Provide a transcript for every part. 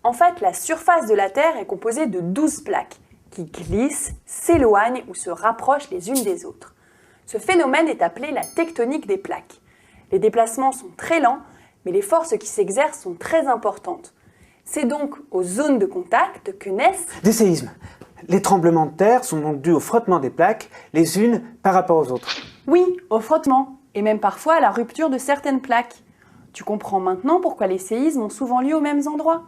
En fait, la surface de la Terre est composée de 12 plaques qui glissent, s'éloignent ou se rapprochent les unes des autres. Ce phénomène est appelé la tectonique des plaques. Les déplacements sont très lents, mais les forces qui s'exercent sont très importantes. C'est donc aux zones de contact que naissent des séismes. Les tremblements de terre sont donc dus au frottement des plaques, les unes par rapport aux autres. Oui, au frottement, et même parfois à la rupture de certaines plaques. Tu comprends maintenant pourquoi les séismes ont souvent lieu aux mêmes endroits.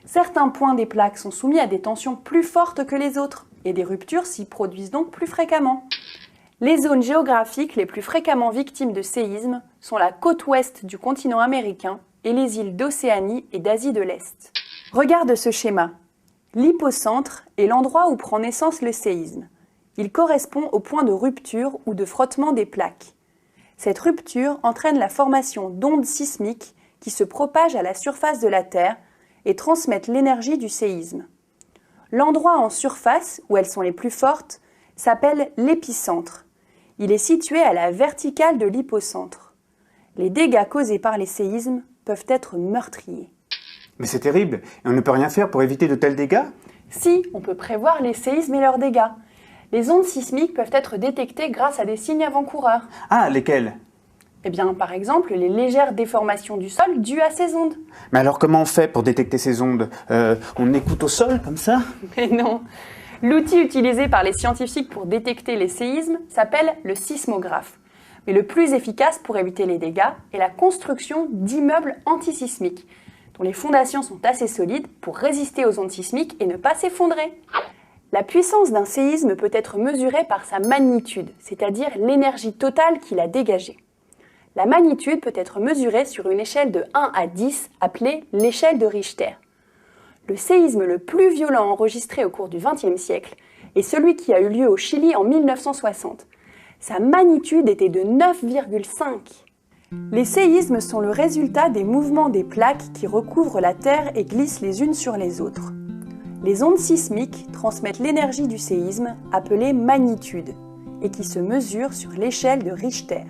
Certains points des plaques sont soumis à des tensions plus fortes que les autres, et des ruptures s'y produisent donc plus fréquemment. Les zones géographiques les plus fréquemment victimes de séismes sont la côte ouest du continent américain et les îles d'Océanie et d'Asie de l'Est. Regarde ce schéma. L'hypocentre est l'endroit où prend naissance le séisme. Il correspond au point de rupture ou de frottement des plaques. Cette rupture entraîne la formation d'ondes sismiques qui se propagent à la surface de la Terre et transmettent l'énergie du séisme. L'endroit en surface, où elles sont les plus fortes, s'appelle l'épicentre. Il est situé à la verticale de l'hypocentre. Les dégâts causés par les séismes peuvent être meurtriers. Mais c'est terrible, et on ne peut rien faire pour éviter de tels dégâts? Si, on peut prévoir les séismes et leurs dégâts. Les ondes sismiques peuvent être détectées grâce à des signes avant-coureurs. Ah, lesquels? Eh bien, par exemple, les légères déformations du sol dues à ces ondes. Mais alors comment on fait pour détecter ces ondes? On écoute au sol, comme ça? Mais non. L'outil utilisé par les scientifiques pour détecter les séismes s'appelle le sismographe. Mais le plus efficace pour éviter les dégâts est la construction d'immeubles antisismiques, dont les fondations sont assez solides pour résister aux ondes sismiques et ne pas s'effondrer. La puissance d'un séisme peut être mesurée par sa magnitude, c'est-à-dire l'énergie totale qu'il a dégagée. La magnitude peut être mesurée sur une échelle de 1 à 10, appelée l'échelle de Richter. Le séisme le plus violent enregistré au cours du XXe siècle est celui qui a eu lieu au Chili en 1960. Sa magnitude était de 9,5. Les séismes sont le résultat des mouvements des plaques qui recouvrent la Terre et glissent les unes sur les autres. Les ondes sismiques transmettent l'énergie du séisme, appelée magnitude, et qui se mesure sur l'échelle de Richter.